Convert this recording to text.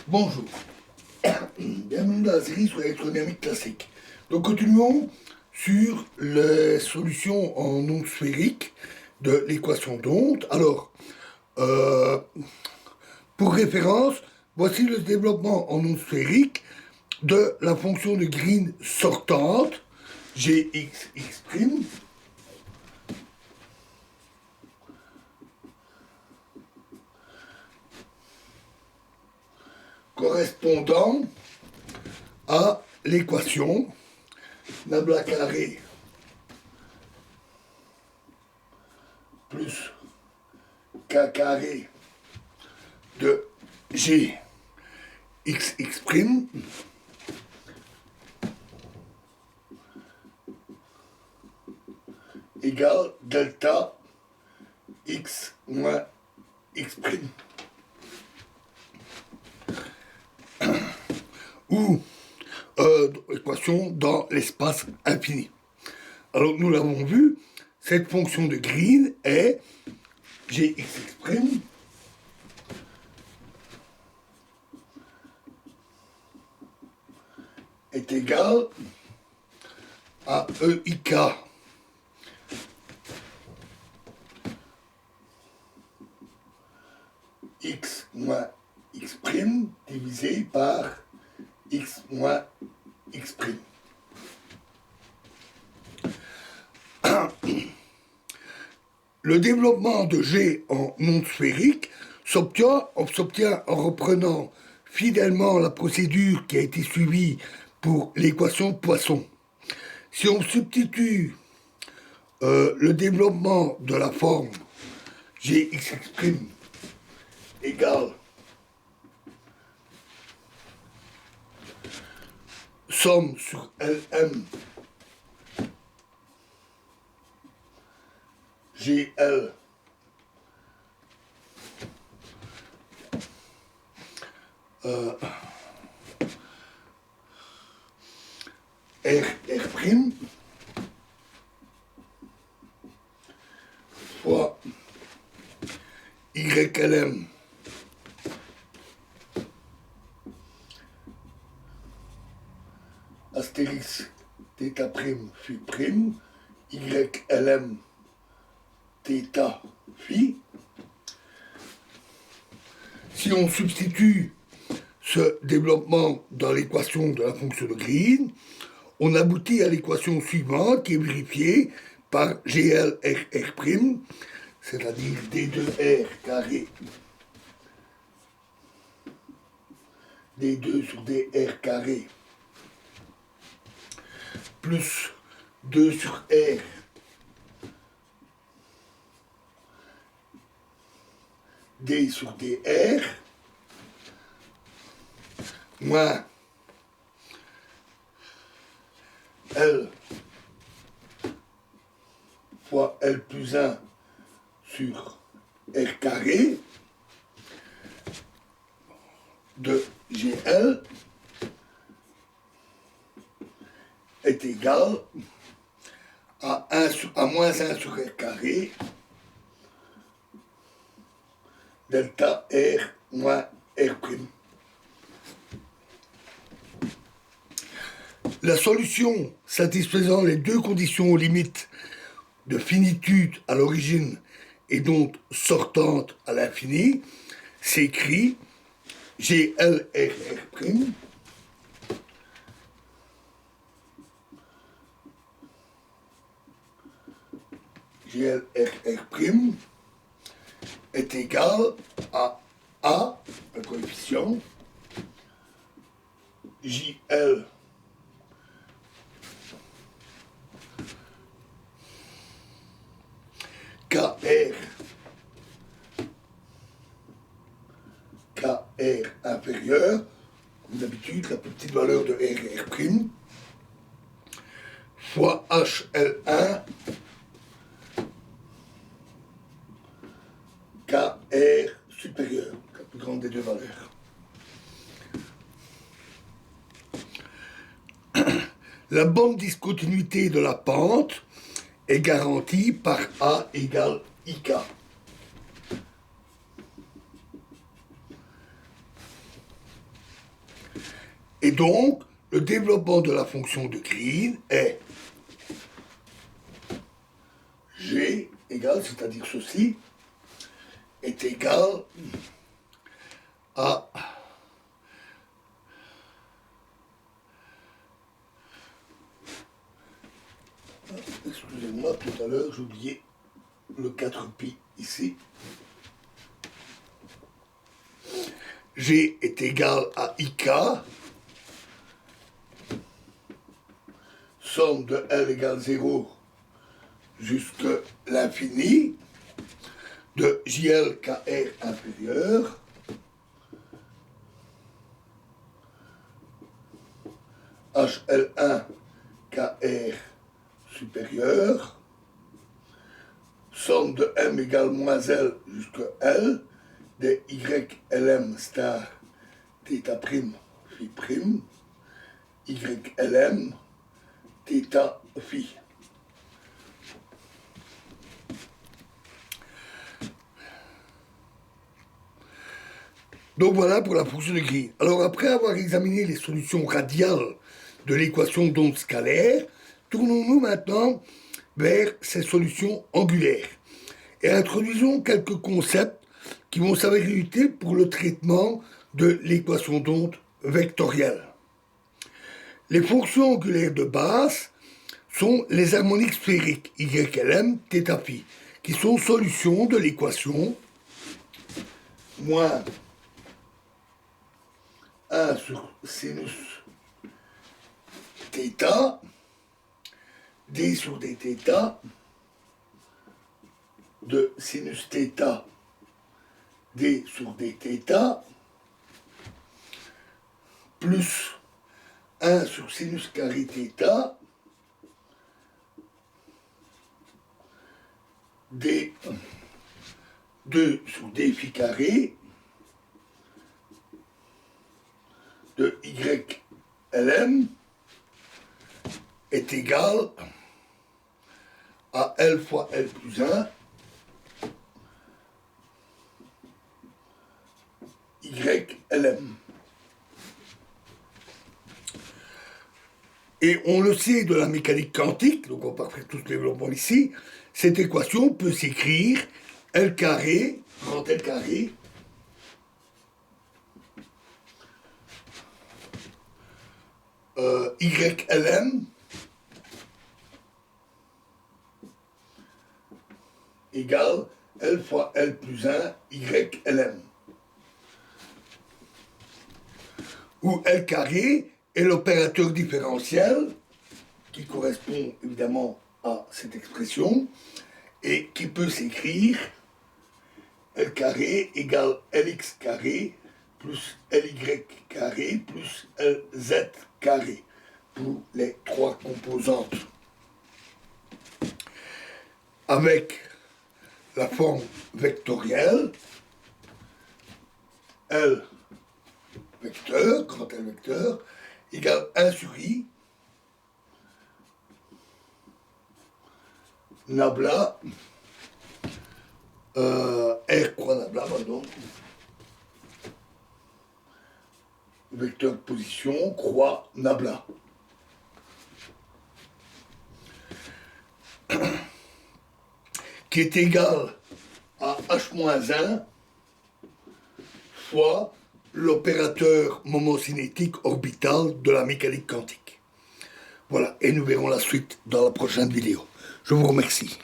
Bonjour, bienvenue dans la série sur l'électrodynamique classique. Donc continuons sur les solutions en ondes sphériques de l'équation d'onde. Alors, euh, pour référence, voici le développement en ondes sphériques de la fonction de Green sortante, Gx', correspondant à l'équation nabla carré plus k carré de gx' égale delta x moins x', ou équation dans l'espace infini. Alors nous l'avons vu, cette fonction de Green est gx' est égal à EIK x moins x' divisé par x moins x'. Le développement de G en onde sphérique s'obtient en reprenant fidèlement la procédure qui a été suivie pour l'équation de Poisson. Si on substitue le développement de la forme Gx' égale somme sur Lm GL R' fois YLM astérix θ' phi prime YLM θ phi. Si on substitue ce développement dans l'équation de la fonction de Green, on aboutit à l'équation suivante qui est vérifiée par GLRR', c'est-à-dire D2R carré D2 sur DR carré plus 2 sur R D sur DR moins L fois L plus 1 sur R carré de GL est égal à moins 1 sur R carré delta R moins R'. La solution satisfaisant les deux conditions aux limites de finitude à l'origine et donc sortante à l'infini s'écrit GLRR', GLRR' est égal à A, le coefficient, JL KR inférieur, comme d'habitude, la petite valeur de RR', fois HL1 KR supérieur, la plus grande des deux valeurs. La bonne discontinuité de la pente est garantie par A égale IK. Et donc, le développement de la fonction de Green est G égale, c'est-à-dire ceci, est égal à excusez-moi, tout à l'heure, j'ai oublié le 4pi ici. G est égal à IK, somme de L égale 0 jusqu'à l'infini, de JL KR inférieur, HL1 KR supérieur, somme de M égale moins L jusqu'à L, de YLM star θ prime phi prime, YLM θ phi. Donc voilà pour la fonction de Green. Alors après avoir examiné les solutions radiales de l'équation d'onde scalaire, tournons-nous maintenant vers ces solutions angulaires et introduisons quelques concepts qui vont s'avérer utiles pour le traitement de l'équation d'onde vectorielle. Les fonctions angulaires de base sont les harmoniques sphériques YLM θ phi, qui sont solutions de l'équation moins 1 sur sinus θ, d sur dθ, de sinus θ, d sur dθ, plus 1 sur sinus carré θ, d 2 sur d phi carré, de YLM est égal à L fois L plus 1 YLM. Et on le sait de la mécanique quantique, donc on va pas faire tout ce développement ici, cette équation peut s'écrire L carré, grand L carré, YLM égale L fois L plus 1 YLM. Où L carré est l'opérateur différentiel qui correspond évidemment à cette expression et qui peut s'écrire L carré égale LX carré plus LY carré plus LZ carré pour les trois composantes. Avec la forme vectorielle, L vecteur, grand L vecteur, égale 1 sur I, nabla, R croix nabla, pardon, vecteur de position, croix nabla. Qui est égal à H-1 fois l'opérateur moment cinétique orbital de la mécanique quantique. Voilà, et nous verrons la suite dans la prochaine vidéo. Je vous remercie.